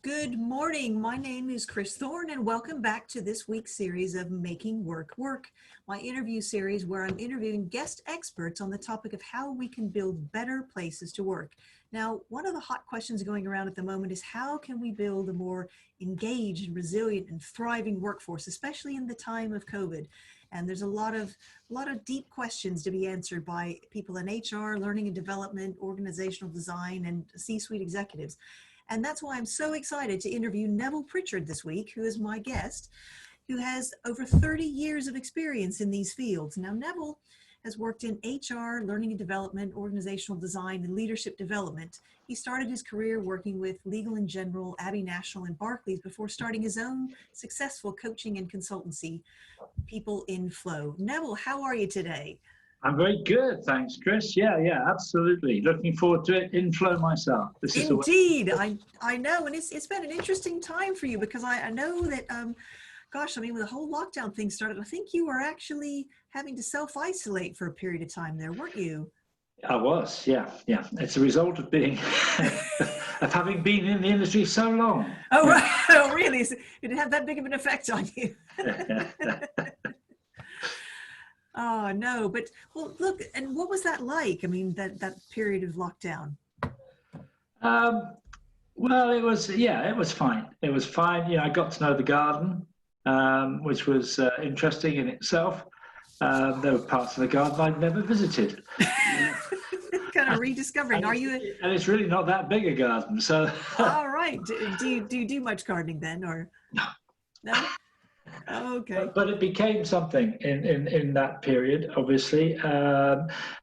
Good morning. My name is Chris Thorne, and welcome back to this week's series of Making Work Work, my interview series where I'm interviewing guest experts on the topic of how we can build better places to work. Now, one of the hot questions going around at the moment is how can we build a more engaged, resilient, and thriving workforce, especially in the time of COVID? And there's a lot of deep questions to be answered by people in HR, learning and development, organizational design, and C-suite executives. And that's why I'm so excited to interview Neville Pritchard this week, who is my guest, who has over 30 years of experience in these fields. Now, Neville has worked in HR, learning and development, organizational design, and leadership development. He started his career working with Legal & General, Abbey National, and Barclays before starting his own successful coaching and consultancy, People in Flow. Neville, how are you today? I'm very good, thanks, Chris. Yeah, absolutely. Looking forward to it in flow myself. This is indeed. I know, and it's been an interesting time for you because I know that, gosh, I mean, when the whole lockdown thing started, I think you were actually having to self-isolate for a period of time there, weren't you? I was, yeah. It's a result of being, of having been in the industry so long. Oh, right. Oh, really? So it didn't have that big of an effect on you. Oh, no, but well, look, and what was that like? I mean, that period of lockdown? Well, it was fine. It was fine. You know, I got to know the garden, which was interesting in itself. There were parts of the garden I'd never visited. Kind of rediscovering. Are you? And it's really not that big a garden, so. All right. Do you do much gardening then, or? No. No. Okay. But it became something in that period, obviously.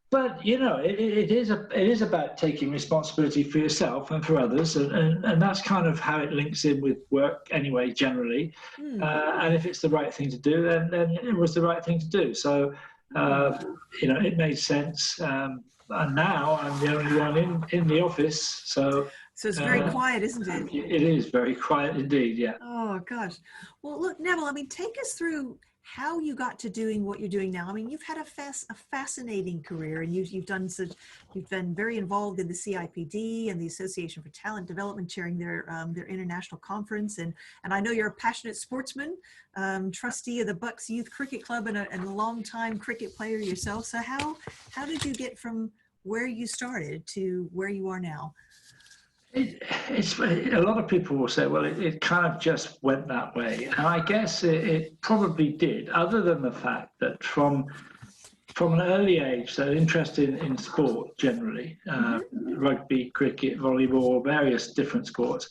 But you know, it is about taking responsibility for yourself and for others, and that's kind of how it links in with work anyway, generally. And if it's the right thing to do, then it was the right thing to do. So you know, it made sense. And now I'm the only one in the office, so. So it's very quiet, isn't it? It is very quiet indeed, yeah. Oh, gosh. Well, look, Neville, I mean, take us through how you got to doing what you're doing now. I mean, you've had a fascinating career, and you've been very involved in the CIPD and the Association for Talent Development, chairing their international conference. And I know you're a passionate sportsman, trustee of the Bucks Youth Cricket Club, and a long-time cricket player yourself. So how did you get from where you started to where you are now? It's a lot of people will say, well, it kind of just went that way, and I guess it probably did. Other than the fact that from an early age, so interest in sport generally, rugby, cricket, volleyball, various different sports,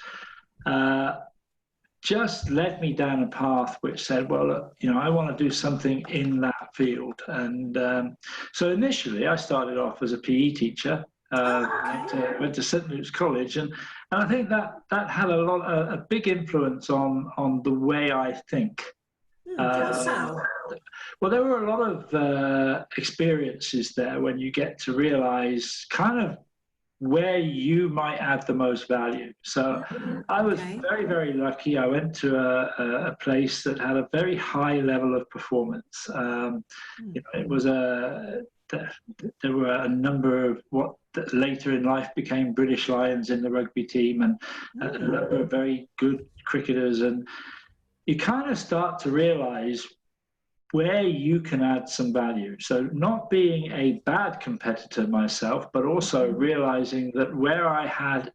just led me down a path which said, well, look, you know, I want to do something in that field, and so initially I started off as a PE teacher. Went to St. Luke's College, and I think that had a big influence on the way I think. So? Well, there were a lot of experiences there when you get to realize kind of where you might add the most value. So I was very, very lucky. I went to a place that had a very high level of performance. You know, it was there were a number of what later in life became British Lions in the rugby team, and a number of very good cricketers, and you kind of start to realize where you can add some value. So not being a bad competitor myself, but also realizing that where I had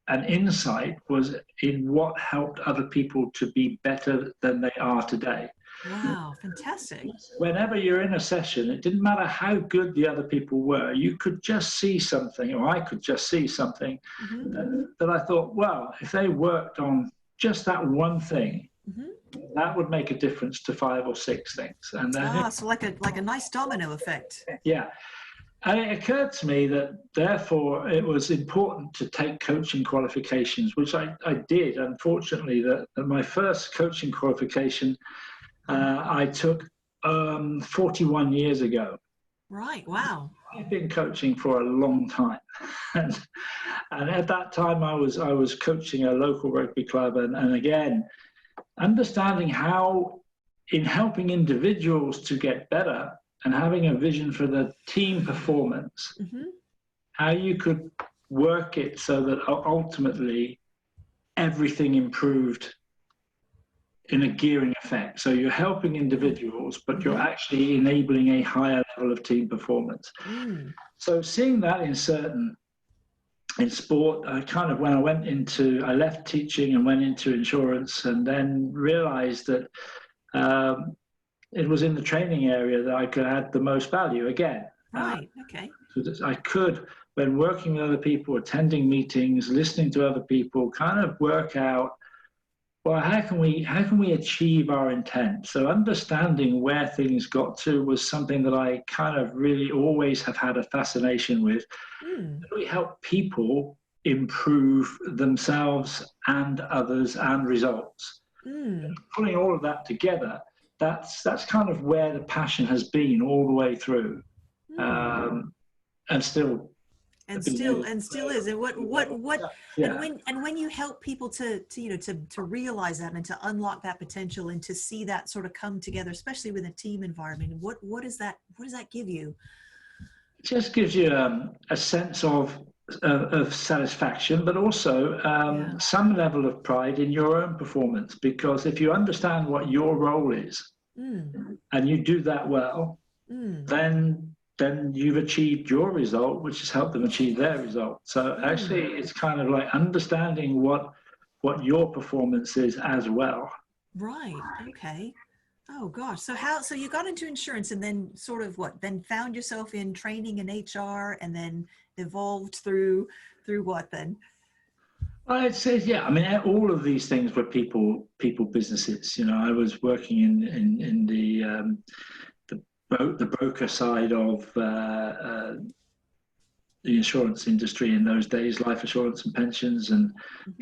an insight was in what helped other people to be better than they are today. Wow, fantastic. Whenever you're in a session, it didn't matter how good the other people were, you could just see something, or I could just see something that I thought, well, if they worked on just that one thing, that would make a difference to 5 or 6 things. And then so like a nice domino effect. Yeah. And it occurred to me that therefore it was important to take coaching qualifications, which I did. Unfortunately, that my first coaching qualification I took 41 years ago. Right, wow. I've been coaching for a long time. And at that time I was coaching a local rugby club, and again, understanding how in helping individuals to get better and having a vision for the team performance, how you could work it so that ultimately everything improved in a gearing effect. So you're helping individuals, but you're actually enabling a higher level of team performance. So seeing that in sport, I kind of, when I left teaching and went into insurance, and then realized that it was in the training area that I could add the most value again. Right, okay. So that I could, when working with other people, attending meetings, listening to other people, kind of work out, well, how can we achieve our intent? So understanding where things got to was something that I kind of really always have had a fascination with. How do we help people improve themselves and others and results? Putting all of that together, that's kind of where the passion has been all the way through, and still is. And what yeah. and when you help people to realize that and to unlock that potential and to see that sort of come together, especially with a team environment, what does that give you? It just gives you a sense of satisfaction, but also some level of pride in your own performance. Because if you understand what your role is and you do that well, then you've achieved your result, which has helped them achieve their result. So actually, it's kind of like understanding what your performance is as well. Right. Okay. Oh gosh. So you got into insurance and then sort of then found yourself in training and HR and then evolved through what then? I'd say, yeah. I mean, all of these things were people businesses. You know, I was working in the broker side of the insurance industry in those days, life assurance and pensions and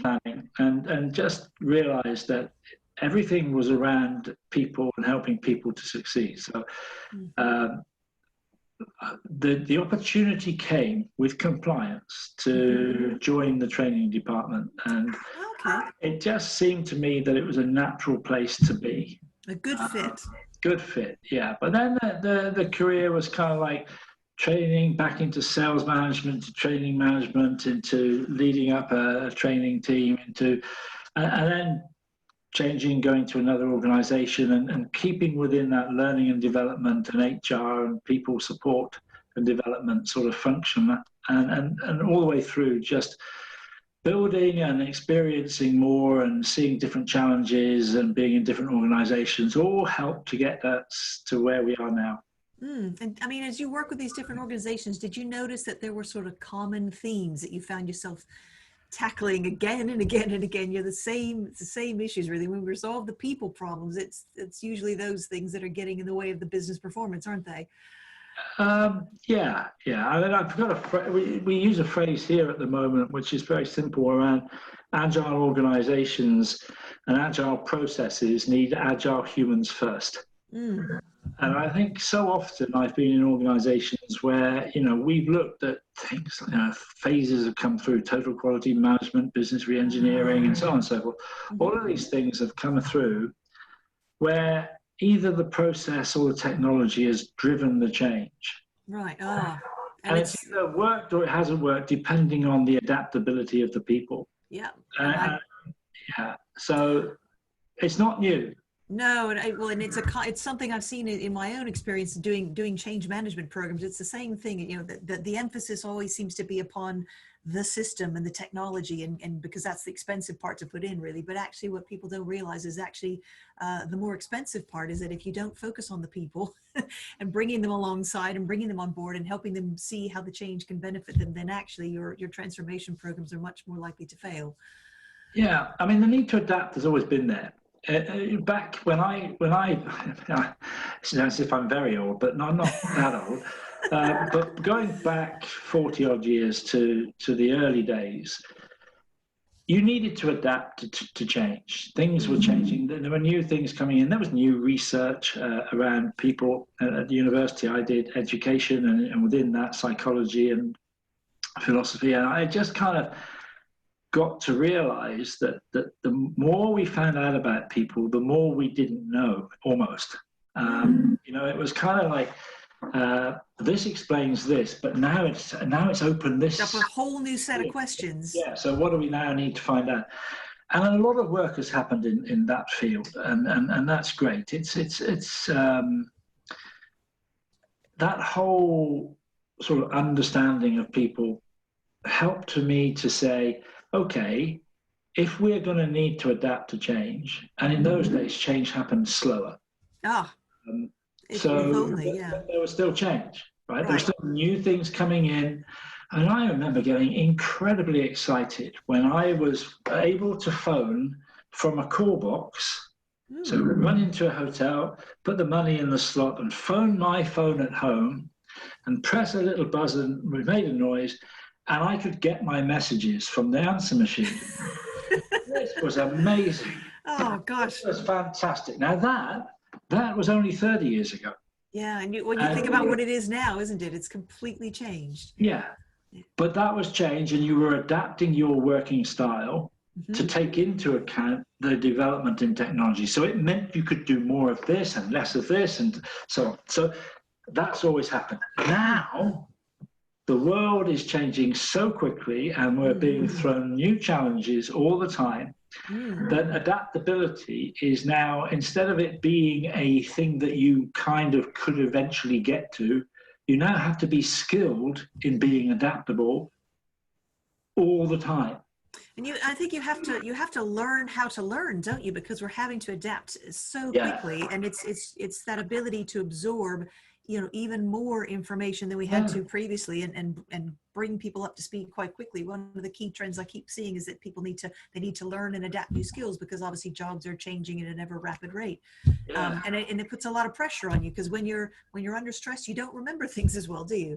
planning, and just realized that everything was around people and helping people to succeed. So the opportunity came with compliance to join the training department, and it just seemed to me that it was a natural place to be. A good fit. Good fit, yeah. But then the career was kind of like training back into sales management, to training management, into leading up a training team, and then changing, going to another organization, and keeping within that learning and development and HR and people support and development sort of function, and all the way through just building and experiencing more and seeing different challenges and being in different organizations all helped to get us to where we are now. And I mean, as you work with these different organizations, did you notice that there were sort of common themes that you found yourself tackling again and again and again? You're the same issues, really. When we resolve the people problems, it's usually those things that are getting in the way of the business performance, aren't they? Yeah. I mean, I've got we use a phrase here at the moment, which is very simple, around agile organizations and agile processes need agile humans first. And I think so often I've been in organizations where, we've looked at things, phases have come through, total quality management, business reengineering, and so on and so forth. All of these things have come through where either the process or the technology has driven the change. Right. And it's either worked or it hasn't worked, depending on the adaptability of the people. Yeah. So it's not new. No, and it's something I've seen in my own experience doing change management programs. It's the same thing. The emphasis always seems to be upon the system and the technology, and because that's the expensive part to put in, really. But actually, what people don't realize is actually the more expensive part is that if you don't focus on the people and bringing them alongside and bringing them on board and helping them see how the change can benefit them, then actually your transformation programs are much more likely to fail. Yeah, I mean, the need to adapt has always been there. Back when I it sounds as if I'm very old, but no, I'm not that old. But going back 40 odd years to the early days, you needed to adapt to change. Things were changing. There were new things coming in. There was new research around people. At the university, I did education, and within that, psychology and philosophy. And I just kind of got to realize that the more we found out about people, the more we didn't know, almost. It was kind of like, this explains this, but now it's opened this up a whole new set of questions. Yeah, so what do we now need to find out? And a lot of work has happened in that field, and that's great. It's that whole sort of understanding of people helped to me to say, okay, if we're going to need to adapt to change, and in those days change happened slower. Ah, If there was still change, right? There were still new things coming in. And I remember getting incredibly excited when I was able to phone from a call box. So run into a hotel, put the money in the slot and phone my phone at home and press a little buzzer, we made a noise, and I could get my messages from the answer machine. This was amazing. Oh, gosh. This was fantastic. Now that was only 30 years ago. Yeah, and when you think about what it is now, isn't it? It's completely changed. Yeah, but that was change, and you were adapting your working style to take into account the development in technology. So it meant you could do more of this and less of this and so on. So that's always happened. Now, the world is changing so quickly and we're being thrown new challenges all the time that adaptability is now, instead of it being a thing that you kind of could eventually get to, you now have to be skilled in being adaptable all the time. And I think you have to learn how to learn, don't you? Because we're having to adapt so quickly, and it's that ability to absorb, even more information than we had to previously, and bring people up to speed quite quickly. One of the key trends I keep seeing is that people need to learn and adapt new skills, because obviously jobs are changing at an ever rapid rate, and it puts a lot of pressure on you, because when you're under stress, you don't remember things as well, do you?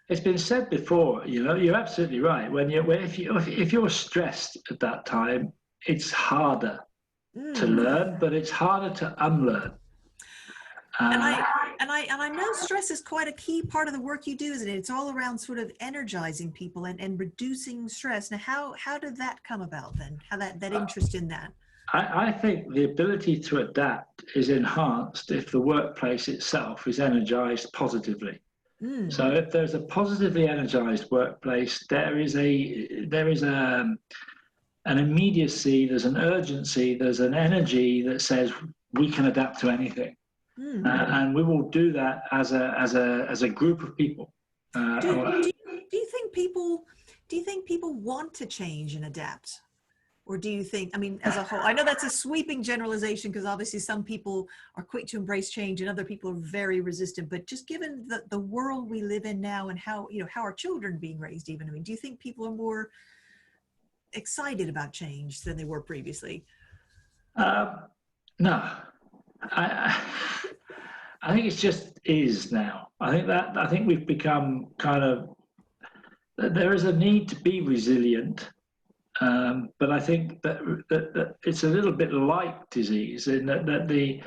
It's been said before, you're absolutely right. If you're stressed at that time, it's harder to learn, but it's harder to unlearn. And I know stress is quite a key part of the work you do, isn't it? It's all around sort of energizing people and reducing stress. Now, how did that come about then? How that interest in that? I think the ability to adapt is enhanced if the workplace itself is energized positively. So if there's a positively energized workplace, there is an immediacy, there's an urgency, there's an energy that says we can adapt to anything, and we will do that as a group of people. Do you think people want to change and adapt? Or do you think, as a whole, I know that's a sweeping generalization, because obviously some people are quick to embrace change and other people are very resistant, but just given the world we live in now and how our children are being raised even, do you think people are more excited about change than they were previously? No, I think it's just is now. I think we've become there is a need to be resilient. But I think that it's a little bit like disease, in that the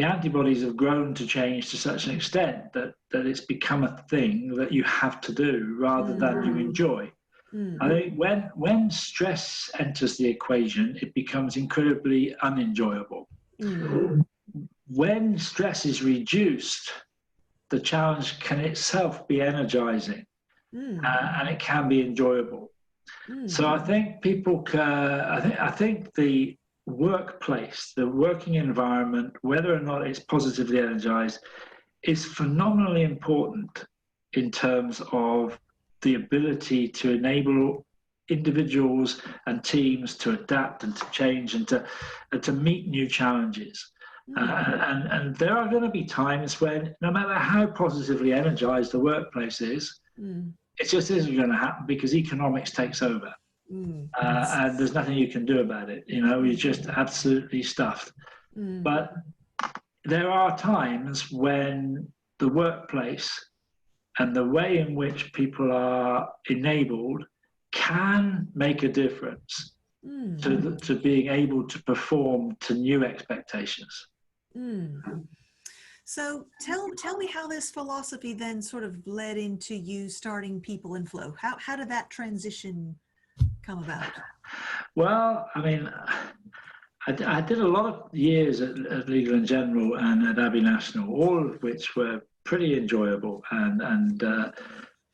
antibodies have grown to change to such an extent that it's become a thing that you have to do rather than you enjoy. I think when stress enters the equation, it becomes incredibly unenjoyable. When stress is reduced, the challenge can itself be energizing, and it can be enjoyable. So I think I think the workplace, the working environment, whether or not it's positively energized, is phenomenally important in terms of the ability to enable individuals and teams to adapt and to change and to meet new challenges. And there are going to be times when, no matter how positively energized the workplace is, it just isn't going to happen because economics takes over. And there's nothing you can do about it. You're just absolutely stuffed. But there are times when the workplace and the way in which people are enabled can make a difference to being able to perform to new expectations. So tell me how this philosophy then sort of led into you starting People in Flow. How did that transition come about? Well, I did a lot of years at Legal & General and at Abbey National, all of which were pretty enjoyable, and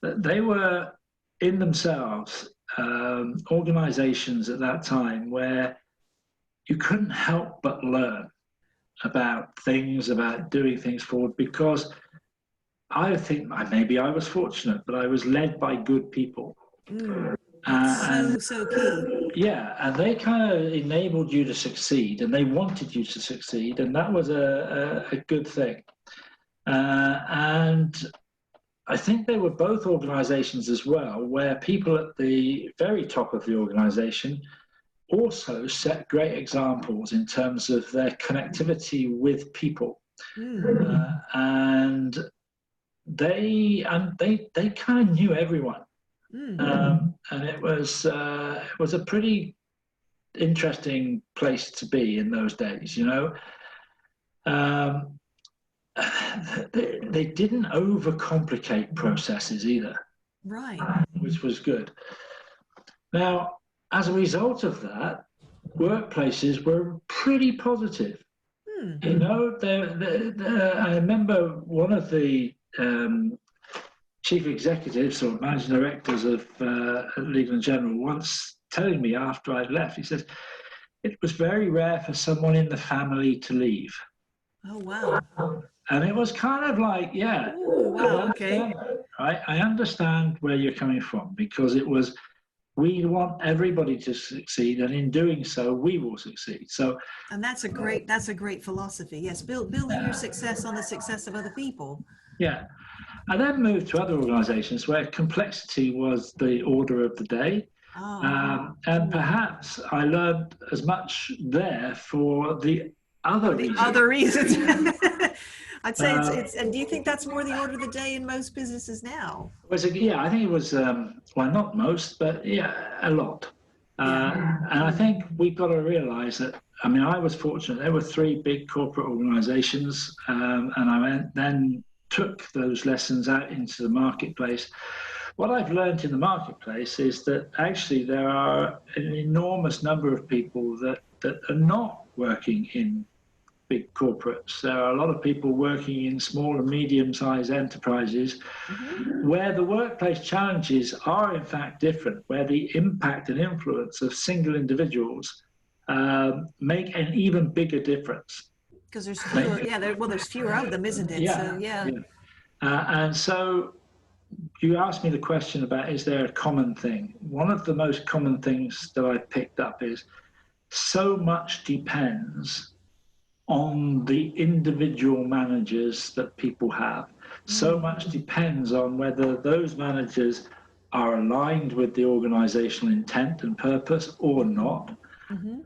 they were in themselves organizations at that time where you couldn't help but learn about things, about doing things forward, because I think maybe I was fortunate, but I was led by good people. That's so key. Yeah, and they kind of enabled you to succeed, and they wanted you to succeed, and that was a good thing. And I think they were both organizations as well, where people at the very top of the organization also set great examples in terms of their connectivity with people. And they kind of knew everyone. And it was a pretty interesting place to be in those days, you know. They didn't overcomplicate processes either, right? Which was good. Now, as a result of that, workplaces were pretty positive. You know, I remember one of the chief executives or managing directors of Legal & General once telling me after I'd left, he says, it was very rare for someone in the family to leave. Oh, wow. And it was kind of like, yeah, ooh, wow, okay. Right? I understand where you're coming from, because it was, we want everybody to succeed, and in doing so, we will succeed. So, and that's a great philosophy. Yes, building your success on the success of other people. Yeah. I then moved to other organizations where complexity was the order of the day. And perhaps I learned as much there for the other reasons. I'd say it's, and do you think that's more the order of the day in most businesses now? Yeah, I think it was, well, not most, but yeah, a lot. And I think we've got to realize that, I mean, I was fortunate. There were 3 big corporate organizations, and I then took those lessons out into the marketplace. What I've learned in the marketplace is that actually there are an enormous number of people that are not working in big corporates. There are a lot of people working in small and medium-sized enterprises where the workplace challenges are in fact different, where the impact and influence of single individuals make an even bigger difference. Because there's fewer, there's fewer of them, isn't it? Yeah, so, and so you asked me the question about, is there a common thing? One of the most common things that I picked up is so much depends on the individual managers that people have. So much depends on whether those managers are aligned with the organizational intent and purpose or not.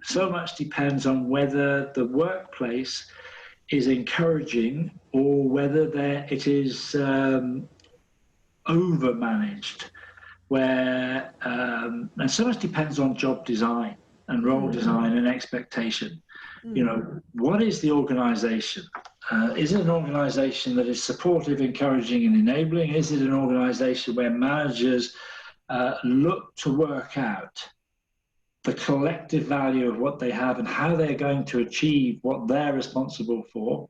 So much depends on whether the workplace is encouraging or whether it is over-managed, where, and so much depends on job design and role design and expectation. You know, what is the organization? Is it an organization that is supportive, encouraging, and enabling? Is it an organization where managers look to work out the collective value of what they have and how they're going to achieve what they're responsible for?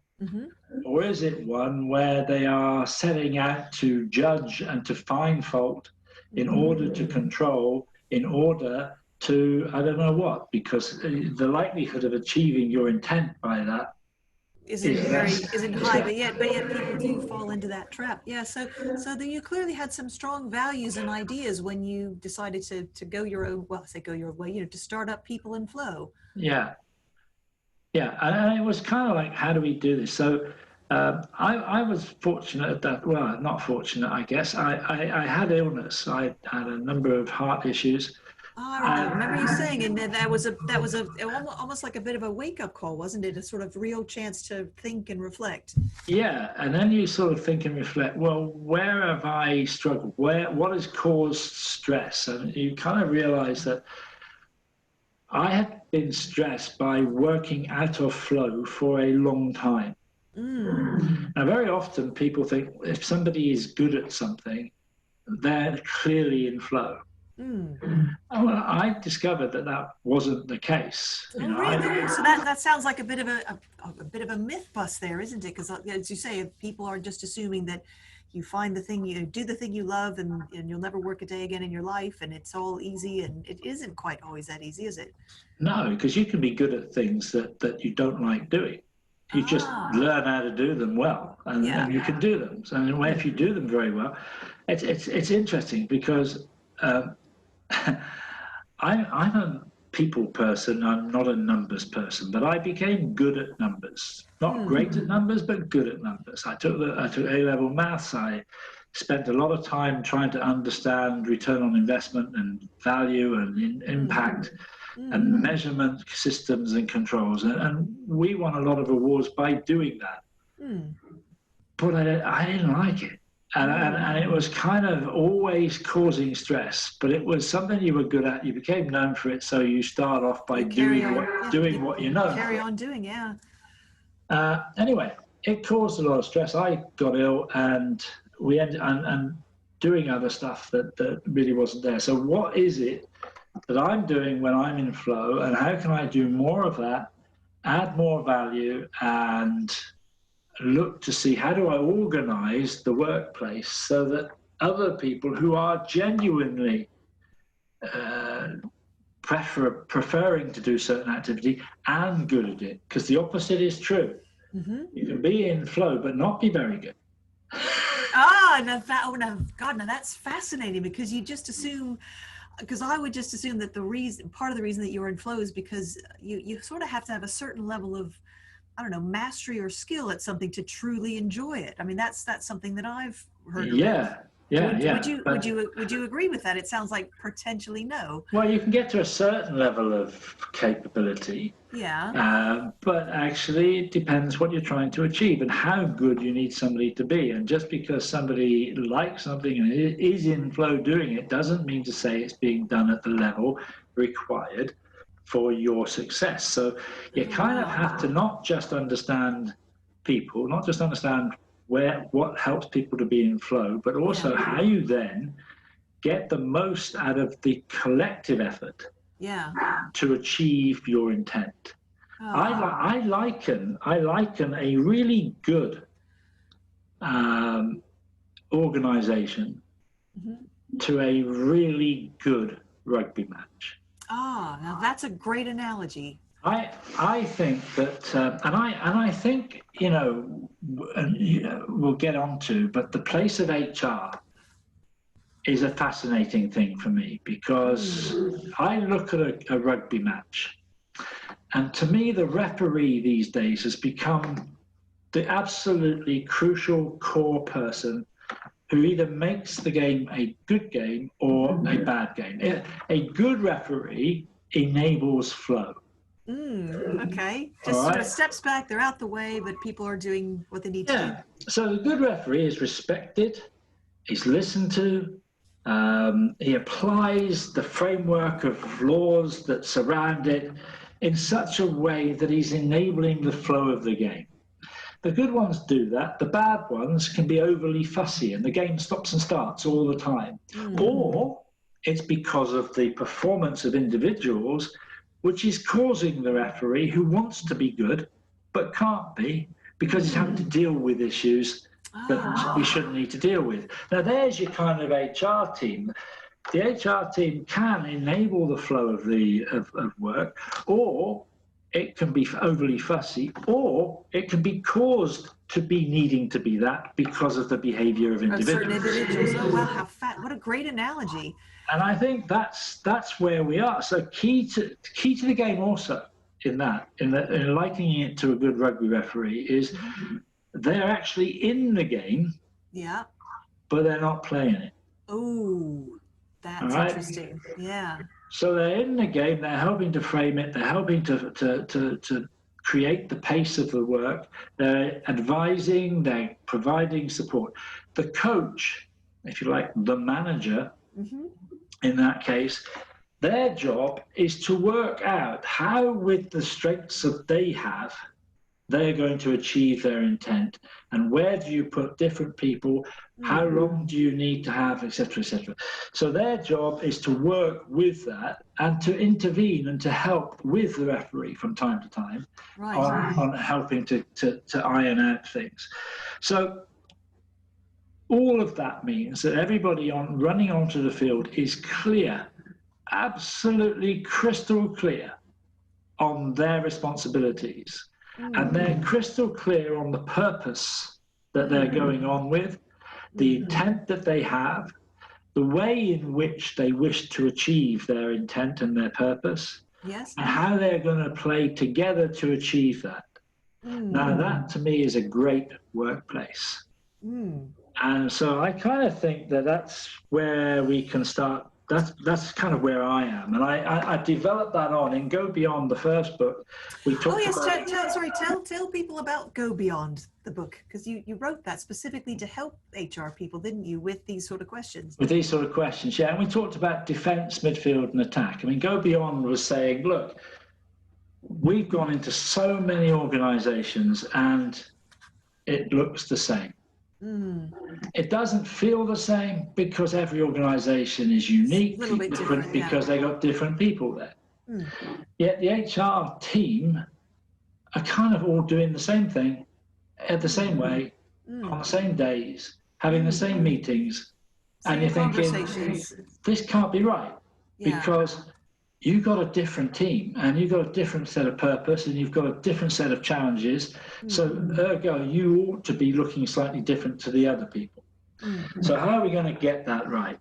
Or is it one where they are setting out to judge and to find fault in order to control, in order to, I don't know what, because the likelihood of achieving your intent by that isn't high, but yet people do fall into that trap. Yeah, so you clearly had some strong values and ideas when you decided to go your own, well, I say go your own way, you know, to start up People and Flow. Yeah, and it was kind of like, how do we do this? So I was fortunate that, well, not fortunate, I guess. I had illness. I had a number of heart issues. I remember you saying, and that was almost like a bit of a wake-up call, wasn't it? A sort of real chance to think and reflect. Yeah, and then you sort of think and reflect, well, where have I struggled? What has caused stress? And you kind of realize that I had been stressed by working out of flow for a long time. Now, very often people think if somebody is good at something, they're clearly in flow. Well, I discovered that wasn't the case. You know, really? So that sounds like a bit of a myth bust there, isn't it? Because as you say, if people are just assuming that you find the thing, you do the thing you love, and you'll never work a day again in your life, and it's all easy, and it isn't quite always that easy, is it? No, because you can be good at things that you don't like doing. You just learn how to do them well, and you can do them. So if you do them very well, it's interesting because I'm a people person. I'm not a numbers person, but I became good at numbers. Not great at numbers, but good at numbers. I took A-level maths. I spent a lot of time trying to understand return on investment and value and impact and measurement systems and controls. And we won a lot of awards by doing that. But I didn't like it. And it was kind of always causing stress, but it was something you were good at. You became known for it, so you start off by doing what you know. Carry on doing, Anyway, it caused a lot of stress. I got ill, and we ended and doing other stuff that really wasn't there. So what is it that I'm doing when I'm in flow, and how can I do more of that, add more value, and look to see how do I organize the workplace so that other people who are genuinely preferring to do certain activity and good at it, because the opposite is true. You can be in flow but not be very good. No, God, now that's fascinating, because you just assume, because I would just assume that part of the reason that you're in flow is because you sort of have to have a certain level of, I don't know, mastery or skill at something to truly enjoy it. I mean, that's something that I've heard. Would you agree with that? It sounds like potentially no. Well, you can get to a certain level of capability. But actually, it depends what you're trying to achieve and how good you need somebody to be. And just because somebody likes something and is in flow doing it doesn't mean to say it's being done at the level required for your success. So you kind of have to not just understand people, not just understand what helps people to be in flow, but also how you then get the most out of the collective effort to achieve your intent. I liken a really good organization to a really good rugby match. Now that's a great analogy. I think that, and I think, we'll get on to, but the place of HR is a fascinating thing for me, because I look at a rugby match, and to me, the referee these days has become the absolutely crucial core person who either makes the game a good game or a bad game. A good referee enables flow. Okay. Just sort of steps back, they're out the way, but people are doing what they need to do. So the good referee is respected, he's listened to, he applies the framework of laws that surround it in such a way that he's enabling the flow of the game. The good ones do that. The bad ones can be overly fussy and the game stops and starts all the time. Or it's because of the performance of individuals, which is causing the referee, who wants to be good but can't be because he's having to deal with issues that we shouldn't need to deal with. Now there's your kind of HR team. The HR team can enable the flow of work, or it can be overly fussy, or it can be caused to be needing to be that because of the behavior of individuals. Certain individuals. Oh wow, what a great analogy. And I think that's where we are. So key to the game also in likening it to a good rugby referee is they're actually in the game, but they're not playing it. Oh, that's interesting. Yeah. So they're in the game, they're helping to frame it, they're helping to create the pace of the work, they're advising, they're providing support. The coach, if you like, the manager, in that case, their job is to work out how, with the strengths that they have, they're going to achieve their intent, and where do you put different people, how long do you need to have, etc., etc. So their job is to work with that and to intervene and to help with the referee from time to time on helping to iron out things. So all of that means that everybody running onto the field is clear, absolutely crystal clear on their responsibilities. And they're crystal clear on the purpose that they're going on with, the intent that they have, the way in which they wish to achieve their intent and their purpose, Yes. and how they're going to play together to achieve that. Now, that to me is a great workplace. And so I kind of think that that's where we can start. That's kind of where I am. And I developed that on in Go Beyond, the first book. We talked about... Tell people about Go Beyond, the book, because you wrote that specifically to help HR people, didn't you, with these sort of questions? With these sort of questions, yeah. And we talked about defense, midfield, and attack. I mean, Go Beyond was saying, look, we've gone into so many organizations and it looks the same. It doesn't feel the same because every organization is unique, different because they got different people there. Yet the HR team are kind of all doing the same thing at the same way, on the same days, having the same meetings, and you're thinking, this can't be right, because you've got a different team and you've got a different set of purpose and you've got a different set of challenges. So ergo, you ought to be looking slightly different to the other people. So how are we going to get that right?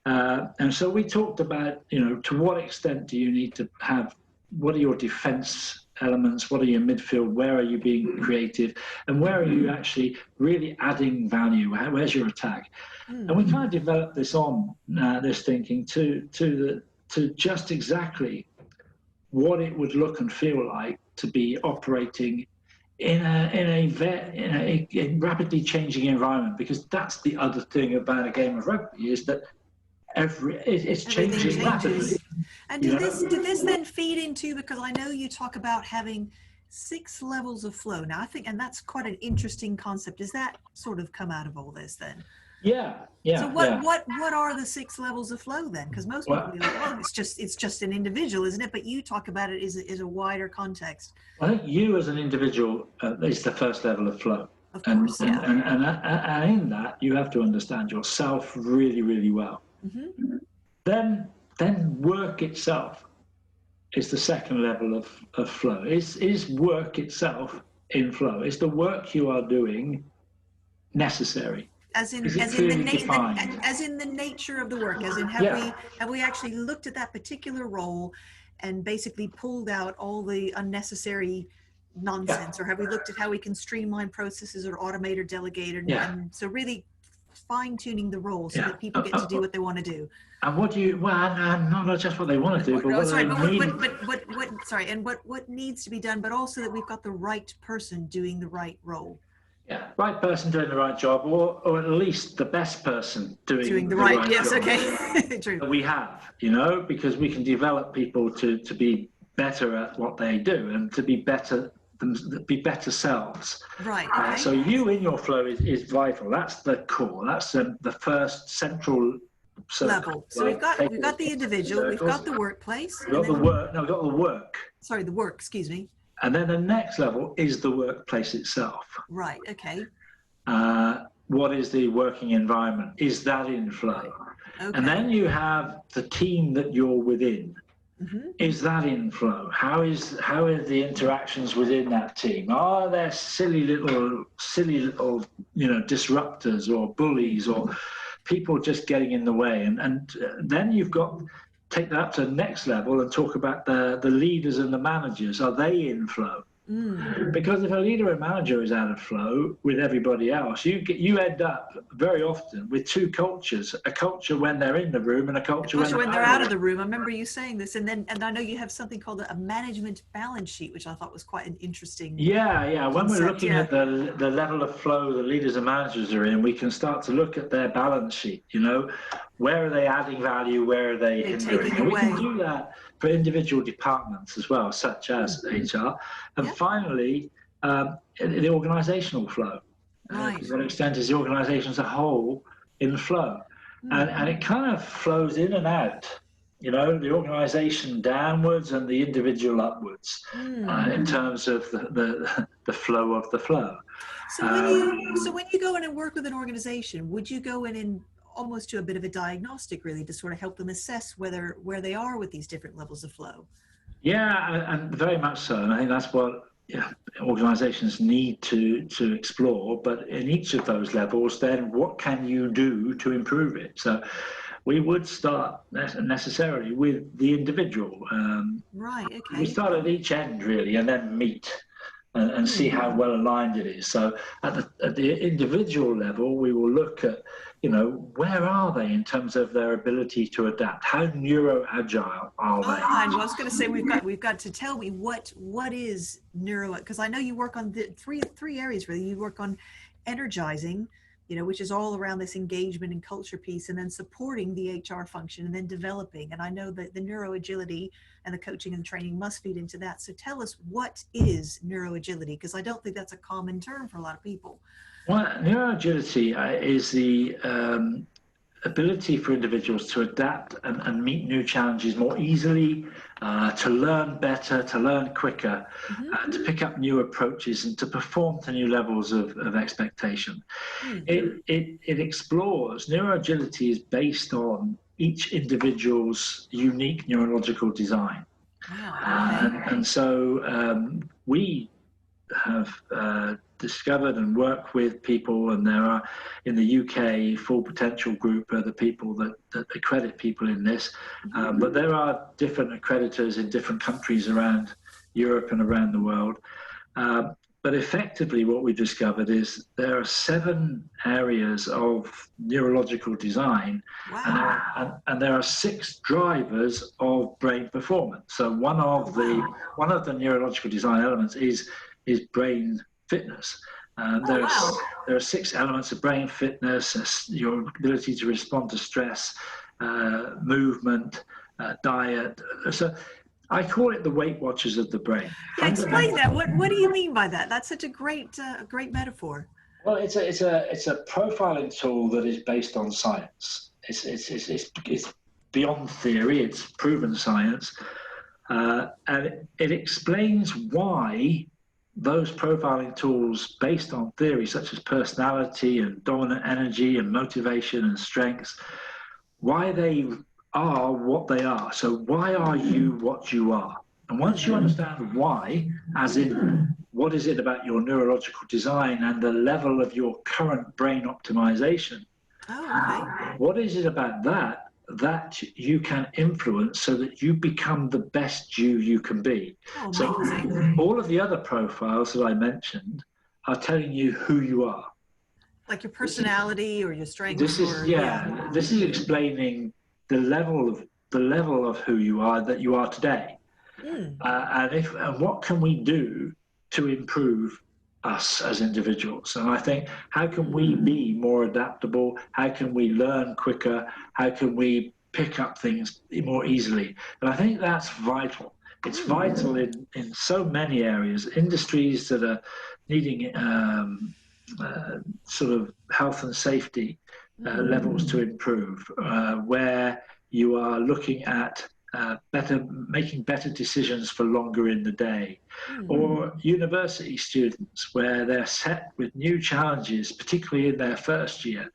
And so we talked about, to what extent do you need to have, what are your defense elements, what are your midfield, where are you being creative, and where are you actually really adding value, where's your attack? And we kind of developed this on, this thinking to just exactly what it would look and feel like to be operating in a rapidly changing environment, because that's the other thing about a game of rugby, is that it's changing rapidly. And did this then feed into, because I know you talk about having 6 levels of flow. Now I think, and that's quite an interesting concept. Does that sort of come out of all this then? Yeah. So what are the 6 levels of flow then? Because most people be like, oh, it's just an individual, isn't it? But you talk about it as a wider context. I think you as an individual is the first level of flow. Of course, and in that you have to understand yourself really, really well. Then work itself is the second level of flow. Is work itself in flow? Is the work you are doing necessary? As in the nature of the work, as in have we actually looked at that particular role and basically pulled out all the unnecessary nonsense, or have we looked at how we can streamline processes or automate or delegate, and so really fine-tuning the role so that people get to do what they want to do. And what do you, not just what they want to do, but what needs to be done, but also that we've got the right person doing the right role. Yeah, right person doing the right job, or at least the best person doing the right yes, job. Okay. True. We have, because we can develop people to be better at what they do and to be better selves. Right. Okay. So you in your flow is vital. That's the core. That's the first central level. So we've got the individual, we've got the workplace. We've got the work. Sorry, the work, excuse me. And then the next level is the workplace itself. Right, okay. What is the working environment? Is that in flow? Okay. And then you have the team that you're within. Is that in flow? How are the interactions within that team? Are there silly little disruptors or bullies or people just getting in the way? And then you've got, take that up to the next level and talk about the leaders and the managers. Are they in flow? Because if a leader and manager is out of flow with everybody else, you end up very often with 2 cultures: a culture when they're in the room and a culture when they're out of the room. I remember you saying this, and I know you have something called a management balance sheet, which I thought was quite an interesting concept. When we're looking at the level of flow the leaders and managers are in, we can start to look at their balance sheet. Where are they adding value? Where are they hindering? And we can do that for individual departments as well, such as HR. And finally, the organizational flow. Right. To what extent is the organization as a whole in flow? And it kind of flows in and out the organisation downwards and the individual upwards, in terms of the flow of the flow. So when you go in and work with an organization, would you go in and almost do a bit of a diagnostic, really, to sort of help them assess where they are with these different levels of flow? Yeah, and very much so. And I think that's what organisations need to explore. But in each of those levels, then what can you do to improve it? So we would start necessarily with the individual. Right, okay. We start at each end, really, and then meet and see how well aligned it is. So at the individual level, we will look at, where are they in terms of their ability to adapt? How neuroagile are they? I was going to say we've got to tell me what is neuro, because I know you work on the three areas really. You work on energizing, which is all around this engagement and culture piece, and then supporting the HR function, and then developing. And I know that the neuroagility and the coaching and training must feed into that. So tell us, what is neuroagility? Because I don't think that's a common term for a lot of people. Well, neuroagility is the ability for individuals to adapt and meet new challenges more easily, to learn better, to learn quicker, to pick up new approaches, and to perform to new levels of expectation. It explores, neuroagility is based on each individual's unique neurological design. Wow. And so we have discovered and work with people, and there are in the UK, Full Potential Group are the people that accredit people in this, but there are different accreditors in different countries around Europe and around the world. But effectively what we discovered is there are 7 areas of neurological design. Wow. And there are 6 drivers of brain performance. So one of the neurological design elements is brain fitness. There are 6 elements of brain fitness: your ability to respond to stress, movement, diet. So I call it the Weight Watchers of the brain. Yeah, explain that. What do you mean by that? That's such a great metaphor. Well, it's a profiling tool that is based on science. It's beyond theory. It's proven science, and it explains why those profiling tools based on theory, such as personality and dominant energy and motivation and strengths, why they are what they are. So why are you what you are? And once you understand why, as in what is it about your neurological design and the level of your current brain optimization, what is it about that you can influence so that you become the best you can be? So all of the other profiles that I mentioned are telling you who you are. Like your personality or your strengths. This is explaining the level of who you are that you are today. And what can we do to improve us as individuals? And I think, how can we be more adaptable? How can we learn quicker? How can we pick up things more easily? And I think that's vital. It's vital in so many areas, industries that are needing sort of health and safety levels to improve, where you are looking at making better decisions for longer in the day, or university students where they're set with new challenges, particularly in their first year.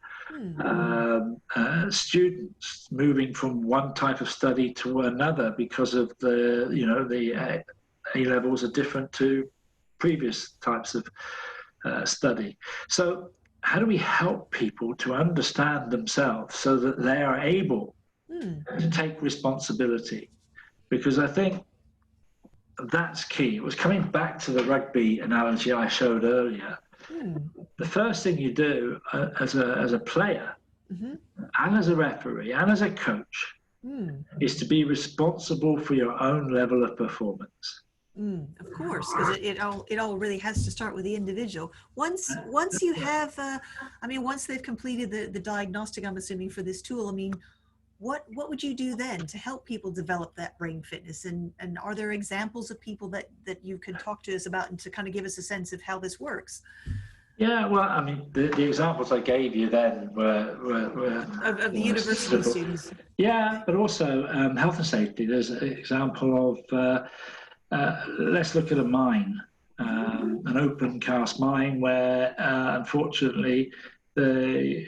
Students moving from one type of study to another because of the A levels are different to previous types of study. So how do we help people to understand themselves so that they are able to take responsibility? Because I think that's key. It was coming back to the rugby analogy I showed earlier. The first thing you do as a player and as a referee and as a coach is to be responsible for your own level of performance. Of course, because it all really has to start with the individual. Once you have, once they've completed the diagnostic, I'm assuming, for this tool, what would you do then to help people develop that brain fitness? And are there examples of people that you could talk to us about and to kind of give us a sense of how this works? Yeah, well, I mean, the examples I gave you then were Of the university students. Yeah, but also health and safety. There's an example of let's look at a mine, an open cast mine where unfortunately the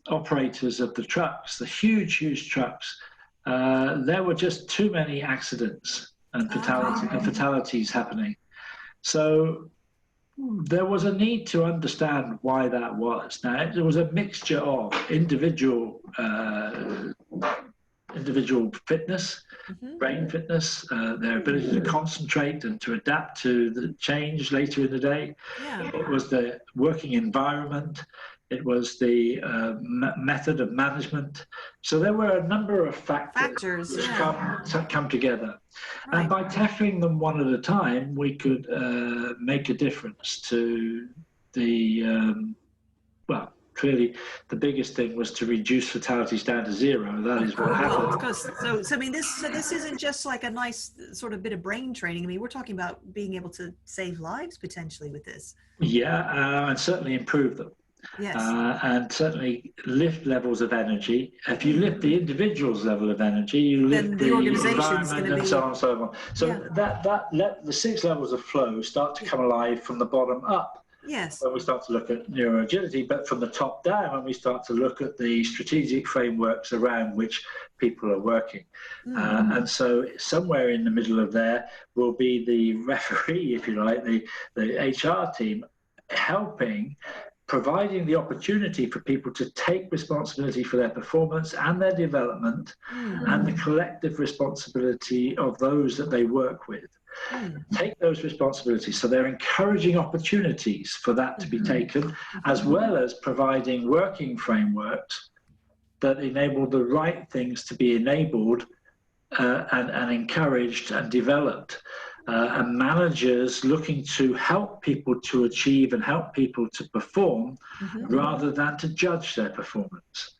operators of the trucks, the huge trucks, there were just too many accidents and fatalities happening. So there was a need to understand why that was. Now, there was a mixture of individual fitness, brain fitness, their ability to concentrate and to adapt to the change later in the day. Yeah. It was the working environment. It was the method of management. So there were a number of factors which come together. Right. And by tackling them one at a time, we could make a difference to the, well, clearly the biggest thing was to reduce fatalities down to zero. That is what happened. Of course. So I mean, this isn't just like a nice sort of bit of brain training. I mean, we're talking about being able to save lives potentially with this. Yeah, and certainly improve them. Yes. And certainly lift levels of energy. If you lift the individual's level of energy, you lift the environment and so on and so on. So that let the 6 levels of flow start to come alive from the bottom up. Yes. When we start to look at neuroagility, but from the top down, when we start to look at the strategic frameworks around which people are working. And so somewhere in the middle of there will be the referee, if you like, the HR team providing the opportunity for people to take responsibility for their performance and their development and the collective responsibility of those that they work with. Take those responsibilities. So they're encouraging opportunities for that to be taken, as well as providing working frameworks that enable the right things to be enabled and encouraged and developed. And managers looking to help people to achieve and help people to perform rather than to judge their performance.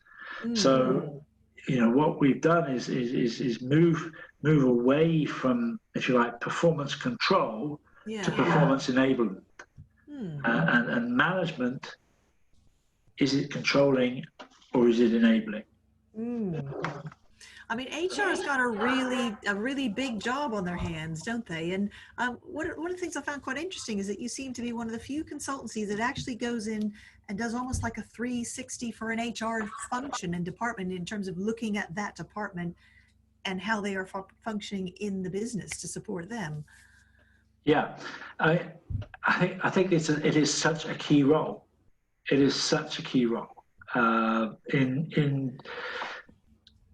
So, you know, what we've done is move away from, if you like, performance control to performance enablement. And management, is it controlling or is it enabling? I mean, HR's got a really big job on their hands, don't they? And one of the things I found quite interesting is that you seem to be one of the few consultancies that actually goes in and does almost like a 360 for an HR function and department in terms of looking at that department and how they are functioning in the business to support them. Yeah, I think it is such a key role. It is such a key role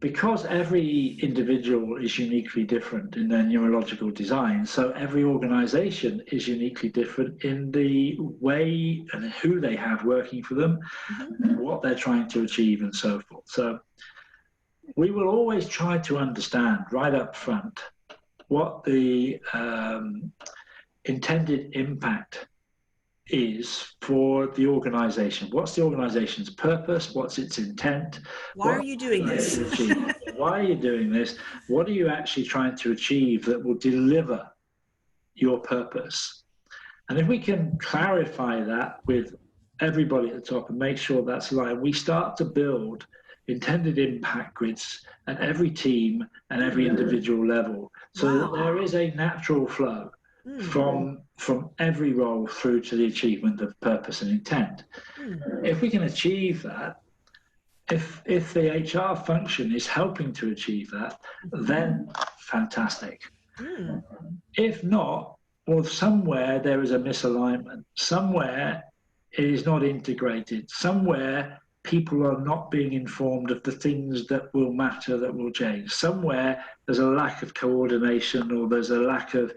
because every individual is uniquely different in their neurological design, so every organization is uniquely different in the way and who they have working for them, what they're trying to achieve and so forth. So we will always try to understand right up front what the intended impact is for the organization. What's the organization's purpose? What's its intent? Why are you doing this? Why are you doing this? What are you actually trying to achieve that will deliver your purpose? And if we can clarify that with everybody at the top and make sure that's aligned, we start to build intended impact grids at every team and every individual level, so that there is a natural flow from every role through to the achievement of purpose and intent. If we can achieve that, if the HR function is helping to achieve that, then fantastic. If not, or somewhere there is a misalignment, somewhere it is not integrated, somewhere people are not being informed of the things that will matter, that will change, somewhere there's a lack of coordination or there's a lack of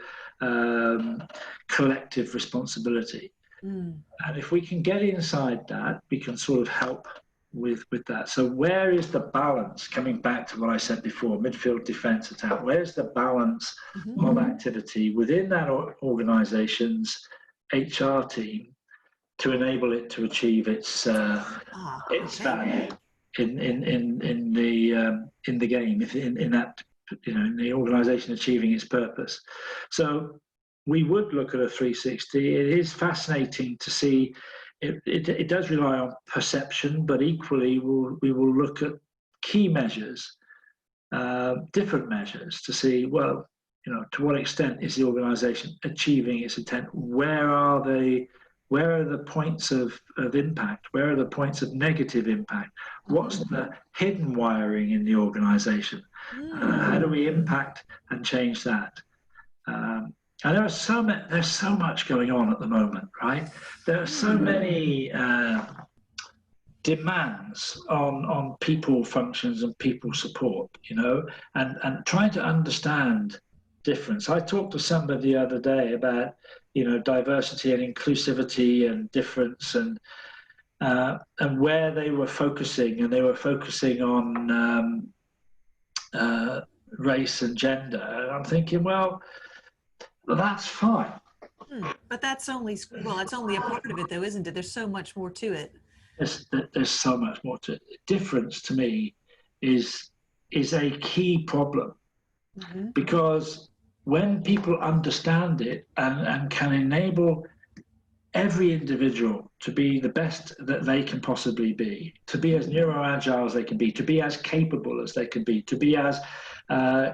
collective responsibility. And if we can get inside that, we can sort of help with that. So where is the balance, coming back to what I said before, midfield, defense, attack, where's the balance of activity within that organization's HR team to enable it to achieve its value in the game, in that, you know, in the organization achieving its purpose. So we would look at a 360. It is fascinating to see. It does rely on perception, but equally we will look at key measures, different measures, to see, well, to what extent is the organisation achieving its intent? Where are the points of impact? Where are the points of negative impact? What's the hidden wiring in the organisation? How do we impact and change that? And there's so much going on at the moment, right? There are so many demands on people functions and people support, and trying to understand difference. I talked to somebody the other day about, diversity and inclusivity and difference, and where they were focusing, and they were focusing on race and gender. And I'm thinking, well, that's fine. But that's only, it's only a part of it though, isn't it? There's so much more to it. There's so much more to it. Difference to me is a key problem, because when people understand it and can enable every individual to be the best that they can possibly be, to be as neuroagile as they can be, to be as capable as they can be, to be as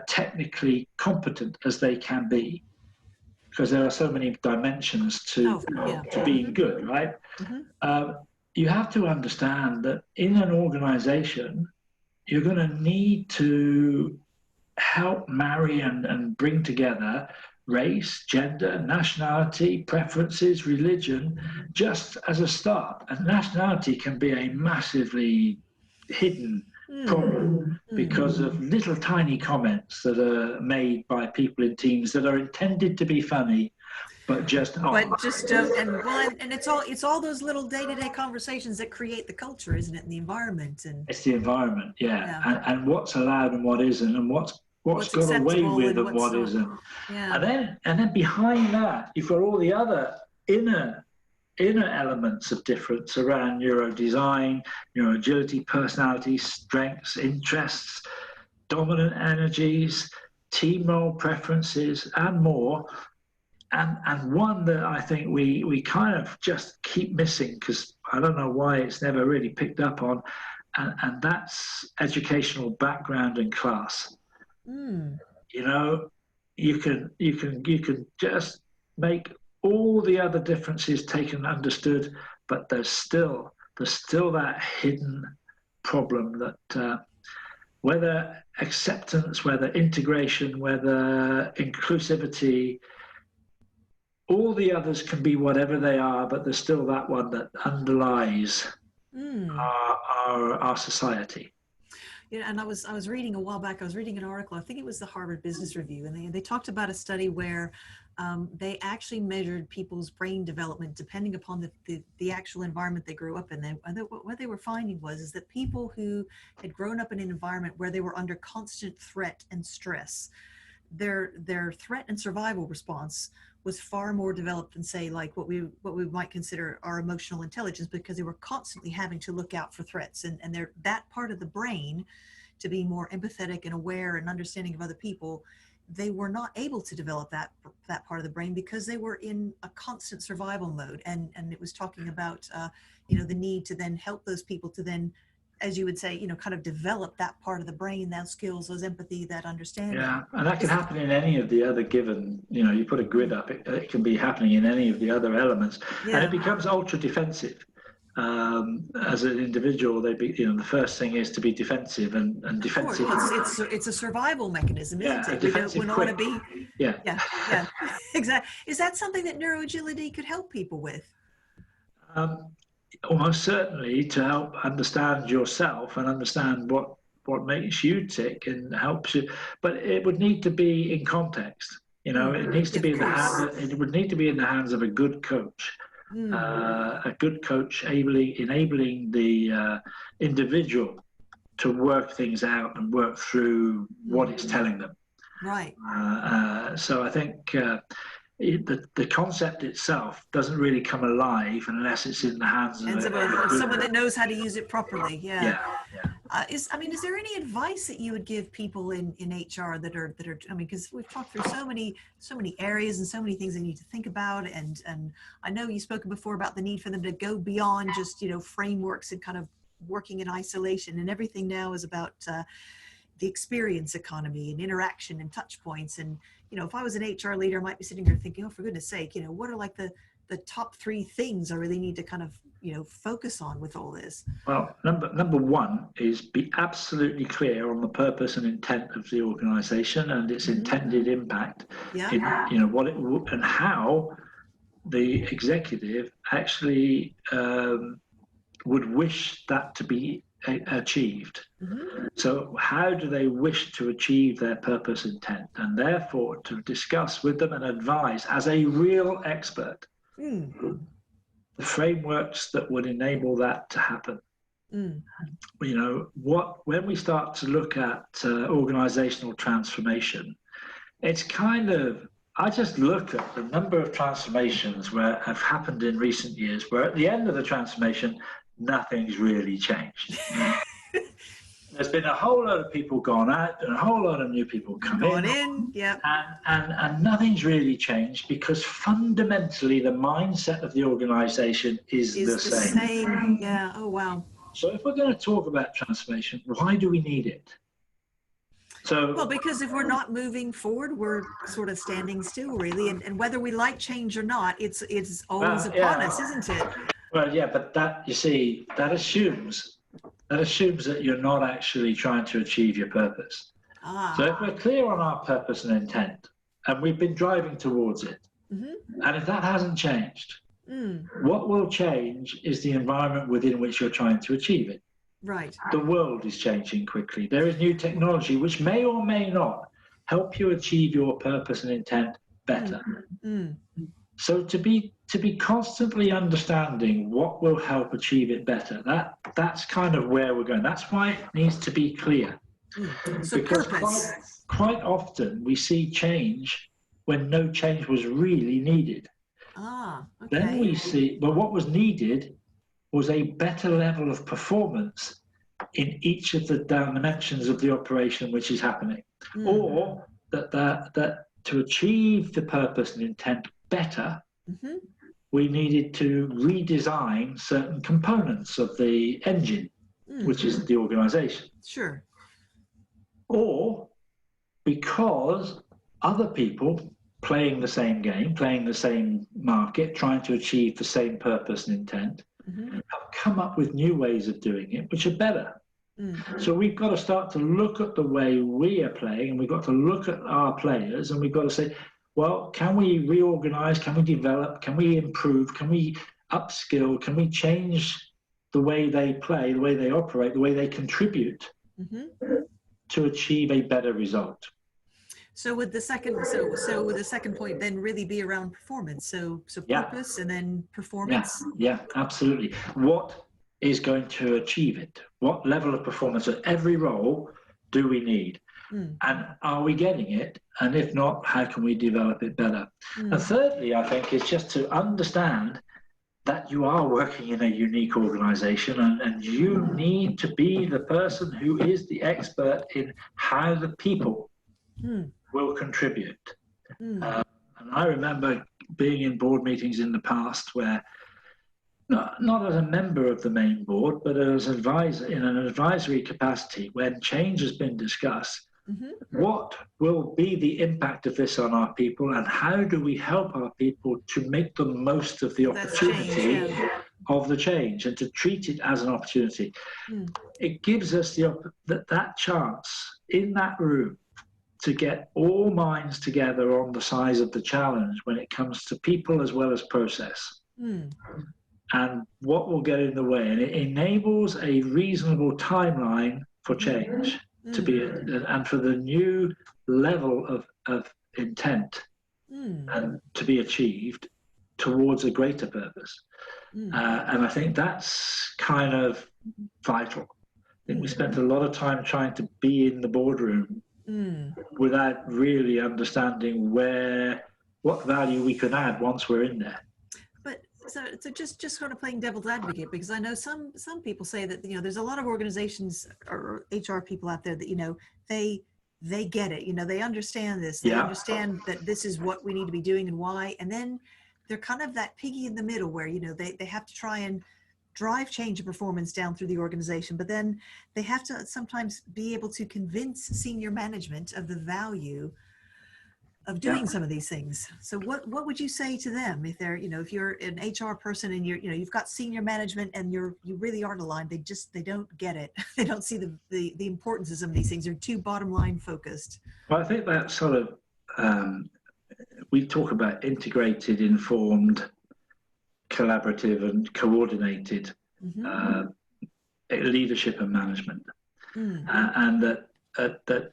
technically competent as they can be, because there are so many dimensions to being good, right? You have to understand that in an organization, you're going to need to help marry and bring together race, gender, nationality, preferences, religion, just as a start. And nationality can be a massively hidden problem because of little tiny comments that are made by people in teams that are intended to be funny, but just don't. And it's all those little day-to-day conversations that create the culture, isn't it? And the environment. And it's the environment, and what's allowed and what isn't, and what's got away with and what isn't. And then behind that, you've got all the other inner elements of difference around neurodesign, neuroagility, personality, strengths, interests, dominant energies, team role preferences, and more. And one that I think we kind of just keep missing, because I don't know why it's never really picked up on, and that's educational background and class. You can just make all the other differences taken and understood, but there's still that hidden problem that whether acceptance, whether integration, whether inclusivity, all the others can be whatever they are, but there's still that one that underlies our society. And I was reading a while back, I was reading an article, I think it was the Harvard Business Review, and they talked about a study where they actually measured people's brain development depending upon the actual environment they grew up in. And what they were finding is that people who had grown up in an environment where they were under constant threat and stress, their threat and survival response was far more developed than, say, like what we might consider our emotional intelligence, because they were constantly having to look out for threats, and that part of the brain, to be more empathetic and aware and understanding of other people, they were not able to develop that part of the brain because they were in a constant survival mode. And it was talking about the need to then help those people to then, as you would say, kind of develop that part of the brain, those skills, those empathy, that understanding. Yeah, and that can happen in any of the other given, you put a grid up, it can be happening in any of the other elements. And it becomes ultra defensive. As an individual, the first thing is to be defensive and defensive. It's a survival mechanism, isn't it? We don't want to be. Yeah, exactly. Is that something that neuroagility could help people with? Almost certainly, to help understand yourself and understand what makes you tick and helps you, but it would need to be in context. It needs to be it would need to be in the hands of a good coach. A good coach enabling the individual to work things out and work through what it's telling them. Right. So I think the concept itself doesn't really come alive unless it's in the hands of someone that knows how to use it properly. Yeah. Is there any advice that you would give people in HR that are, I mean, because we've talked through so many areas and so many things they need to think about. And I know you spoke before about the need for them to go beyond just, frameworks and kind of working in isolation, and everything now is about the experience economy and interaction and touch points. And, if I was an HR leader, I might be sitting here thinking, oh, for goodness sake, what are like the top 3 things I really need to kind of, focus on with all this? Well, number one is be absolutely clear on the purpose and intent of the organization and its intended impact. Yeah. In, what it and how the executive actually would wish that to be achieved. So how do they wish to achieve their purpose intent, and therefore to discuss with them and advise as a real expert the frameworks that would enable that to happen. When we start to look at organizational transformation, it's kind of, I just look at the number of transformations where have happened in recent years where at the end of the transformation nothing's really changed. There's been a whole lot of people gone out and a whole lot of new people come in. Yep. And nothing's really changed because fundamentally the mindset of the organization is the same. Yeah. Oh, wow. So if we're going to talk about transformation, why do we need it? Well, because if we're not moving forward, we're sort of standing still, really. And whether we like change or not, it's always upon us, isn't it? Well, yeah, but that, you see, that assumes that you're not actually trying to achieve your purpose. So if we're clear on our purpose and intent, and we've been driving towards it, and if that hasn't changed, what will change is the environment within which you're trying to achieve it. Right. The world is changing quickly. There is new technology which may or may not help you achieve your purpose and intent better. So to be constantly understanding what will help achieve it better, that's kind of where we're going. That's why it needs to be clear. So because purpose. Quite often we see change when no change was really needed. Okay. Then we see, well, what was needed was a better level of performance in each of the dimensions of the operation which is happening, or that to achieve the purpose and intent better, we needed to redesign certain components of the engine, which is the organization. Sure. Or because other people playing the same game, playing the same market, trying to achieve the same purpose and intent, have come up with new ways of doing it, which are better. So we've got to start to look at the way we are playing, and we've got to look at our players, and we've got to say, well, can we reorganize? Can we develop? Can we improve? Can we upskill? Can we change the way they play, the way they operate, the way they contribute to achieve a better result? So would the second, so would the second point then really be around performance? So purpose and then performance. Yeah, absolutely. What is going to achieve it? What level of performance at every role do we need? And are we getting it? And if not, how can we develop it better? And thirdly, I think, is just to understand that you are working in a unique organization, and you need to be the person who is the expert in how the people will contribute. And I remember being in board meetings in the past where, not as a member of the main board, but as advisor in an advisory capacity, when change has been discussed, what will be the impact of this on our people, and how do we help our people to make the most of the opportunity of the change and to treat it as an opportunity? It gives us that chance in that room to get all minds together on the size of the challenge when it comes to people as well as process. And what will get in the way, and it enables a reasonable timeline for change to be, and for the new level of intent and to be achieved towards a greater purpose. And I think that's kind of vital. I think we spent a lot of time trying to be in the boardroom without really understanding what value we can add once we're in there. So just sort of playing devil's advocate, because I know some people say that, you know, there's a lot of organizations or HR people out there that, you know, they get it, you know, they understand this, they understand that this is what we need to be doing and why, and then they're kind of that piggy in the middle where, you know, they have to try and drive change and performance down through the organization, but then they have to sometimes be able to convince senior management of the value of doing some of these things. So what would you say to them if they're, you know, if you're an HR person and you've got senior management and you really aren't aligned, they don't get it. They don't see the importance of some of these things. They're too bottom line focused. Well, I think that sort of, we talk about integrated, informed, collaborative and coordinated leadership and management. And that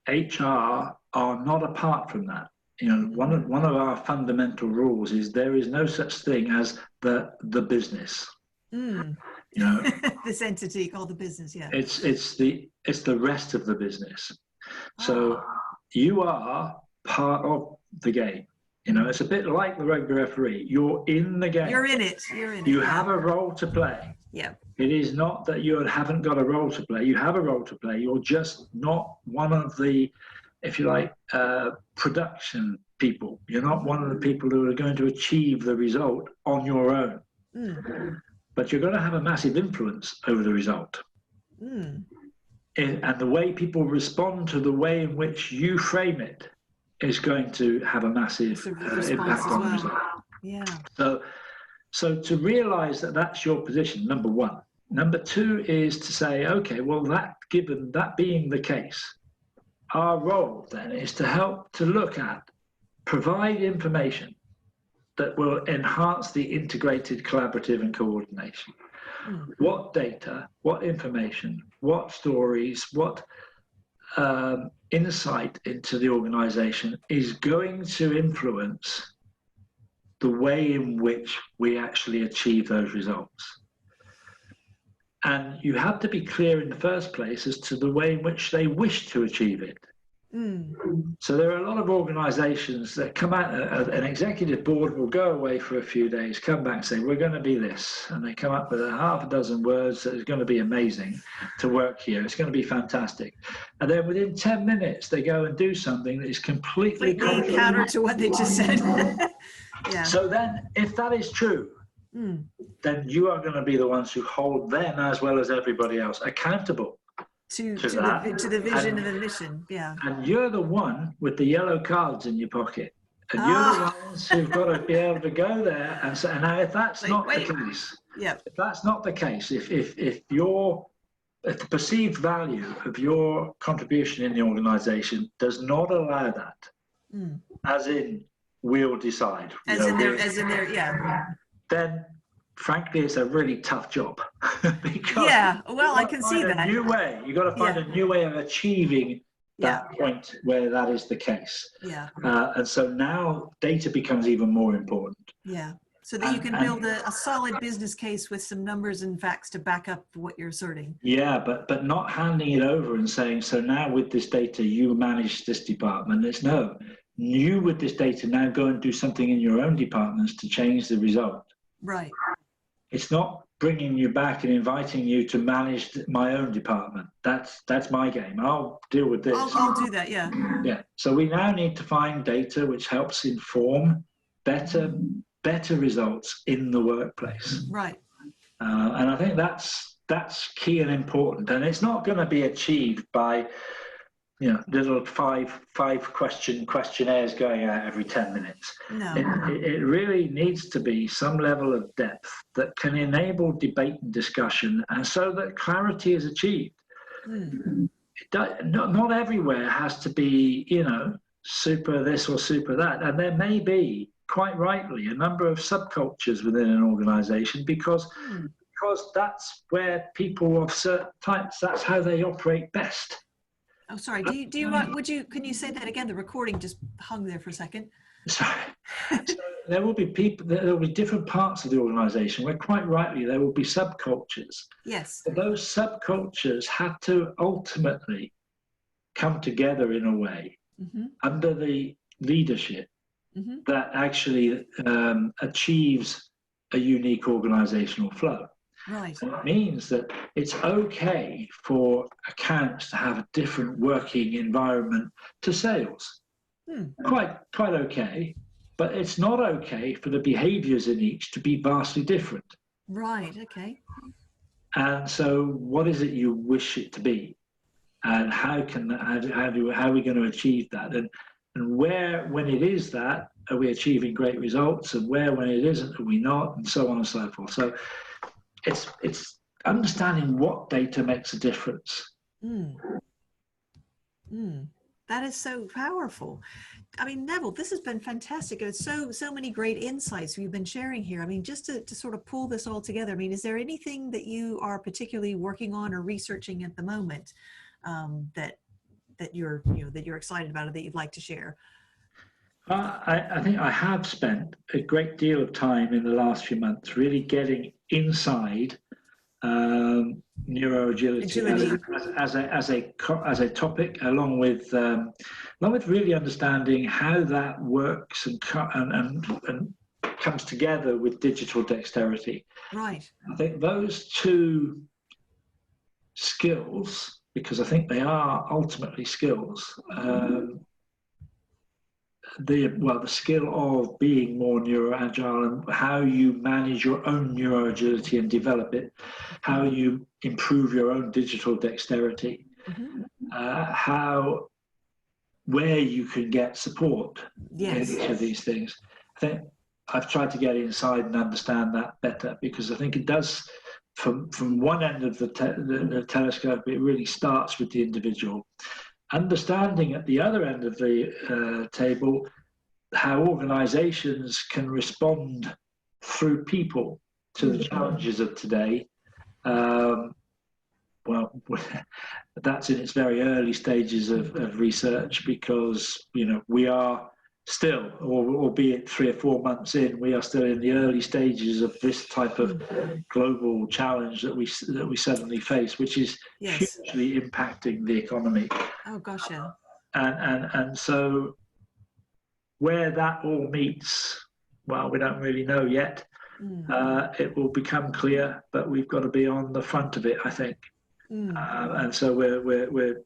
HR are not apart from that. You know, one of our fundamental rules is there is no such thing as the business. You know, this entity called the business. Yeah, it's the rest of the business. So you are part of the game. You know, it's a bit like the rugby referee. You're in the game. You're in it. You're in it. You have a role to play. Yeah. It is not that you haven't got a role to play. You have a role to play. You're just not one of the, if you like, production people. You're not one of the people who are going to achieve the result on your own. But you're going to have a massive influence over the result. And the way people respond to the way in which you frame it is going to have a massive impact on the result. Yeah. So to realize that that's your position, number one. Number two is to say, okay, well, given that being the case, our role then is to help to look at, provide information that will enhance the integrated collaborative and coordination. What data, what information, what stories, what insight into the organization is going to influence the way in which we actually achieve those results. And you have to be clear in the first place as to the way in which they wish to achieve it. So there are a lot of organizations that come out, an executive board will go away for a few days, come back and say, we're going to be this. And they come up with a half a dozen words that is going to be amazing to work here. It's going to be fantastic. And then within 10 minutes, they go and do something that is completely counter to what they just said. Yeah. So then, if that is true, then you are going to be the ones who hold them as well as everybody else accountable to the vision and the mission. Yeah. And you're the one with the yellow cards in your pocket. And you're the ones who've got to be able to go there and say, now if that's not the case, if that's not the case, if the perceived value of your contribution in the organization does not allow that, as in we'll decide. As in there, yeah. Then, frankly, it's a really tough job. Because I can see that. You've got to find a new way of achieving that point where that is the case. Yeah. And so now data becomes even more important. Yeah. So that you can build a solid business case with some numbers and facts to back up what you're asserting. Yeah, but not handing it over and saying, so now with this data, you manage this department. It's no. You with this data now go and do something in your own departments to change the result. Right. It's not bringing you back and inviting you to manage my own department. That's my game. I'll deal with this. I'll do that, yeah. Yeah. So we now need to find data which helps inform better results in the workplace. Right. And I think that's key and important. And it's not going to be achieved by little five questionnaires going out every 10 minutes. No. It really needs to be some level of depth that can enable debate and discussion, and so that clarity is achieved. Not everywhere has to be, super this or super that, and there may be, quite rightly, a number of subcultures within an organization because that's where people of certain types, that's how they operate best. Oh, sorry. Can you say that again? The recording just hung there for a second. Sorry. So there will be different parts of the organization where quite rightly there will be subcultures. Yes. But those subcultures have to ultimately come together in a way under the leadership that actually achieves a unique organizational flow. Right. And it means that it's okay for accounts to have a different working environment to sales. Quite okay, but it's not okay for the behaviors in each to be vastly different. Right. Okay. And so what is it you wish it to be? And how are we going to achieve that? And where, when it is that, are we achieving great results? And where, when it isn't, are we not? And so on and so forth. So it's understanding what data makes a difference. That is so powerful. I mean, Neville, this has been fantastic. It's so many great insights you've been sharing here. I mean, just to sort of pull this all together, I mean, is there anything that you are particularly working on or researching at the moment that you're excited about or that you'd like to share? I think I have spent a great deal of time in the last few months really getting inside neuroagility as a topic, along with really understanding how that works and comes together with digital dexterity. Right. I think those two skills, because I think they are ultimately skills. The skill of being more neuroagile and how you manage your own neuroagility and develop it, how you improve your own digital dexterity, where you can get support in each of these things. I think I've tried to get inside and understand that better, because I think it does, from one end of the telescope, it really starts with the individual. Understanding at the other end of the table how organizations can respond through people to the challenges of today. Well, that's in its very early stages of research, because we are still, albeit 3 or 4 months in, we are still in the early stages of this type of global challenge that we suddenly face, which is hugely impacting the economy. Oh gosh, yeah. And so where that all meets, well, we don't really know yet. It will become clear, but we've got to be on the front of it, I think. And so we're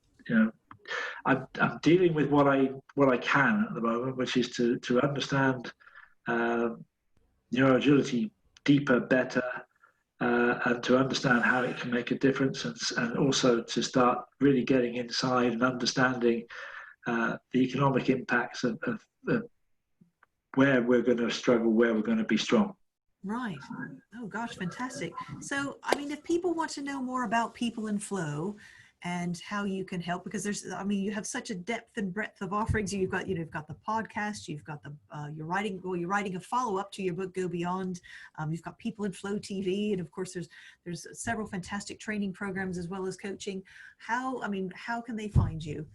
I'm dealing with what I can at the moment, which is to understand neuroagility deeper, better, and to understand how it can make a difference, and also to start really getting inside and understanding the economic impacts of where we're going to struggle, where we're going to be strong. Right. Oh gosh, fantastic. So, I mean, if people want to know more about People in Flow and how you can help, because you have such a depth and breadth of offerings. You've got the podcast, you've got you're writing a follow-up to your book, Go Beyond. You've got People in Flow TV. And of course, there's several fantastic training programs as well as coaching. How can they find you?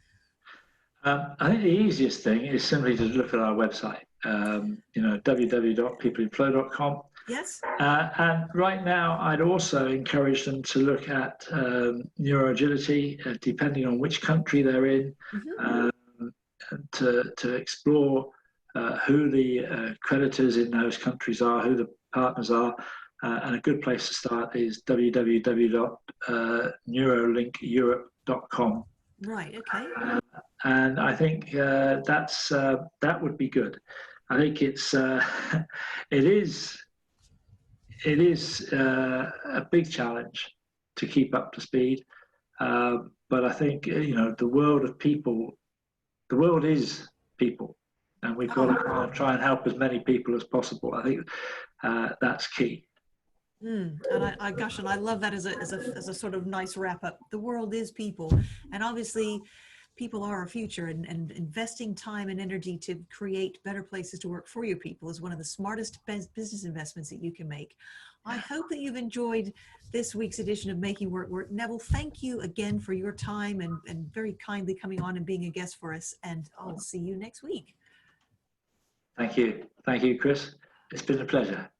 I think the easiest thing is simply to look at our website, www.peopleinflow.com. Yes. And right now, I'd also encourage them to look at neuroagility, depending on which country they're in, to explore who the creditors in those countries are, who the partners are. And a good place to start is www.neurolinkeurope.com. Right. Okay. And I think that would be good. I think it is a big challenge to keep up to speed. But I think the world is people, and we've got to try and help as many people as possible. I think that's key. And I love that as a sort of nice wrap up. The world is people, and obviously people are our future, and investing time and energy to create better places to work for your people is one of the smartest business investments that you can make. I hope that you've enjoyed this week's edition of Making Work Work. Neville, thank you again for your time and very kindly coming on and being a guest for us, and I'll see you next week. Thank you, Chris. It's been a pleasure.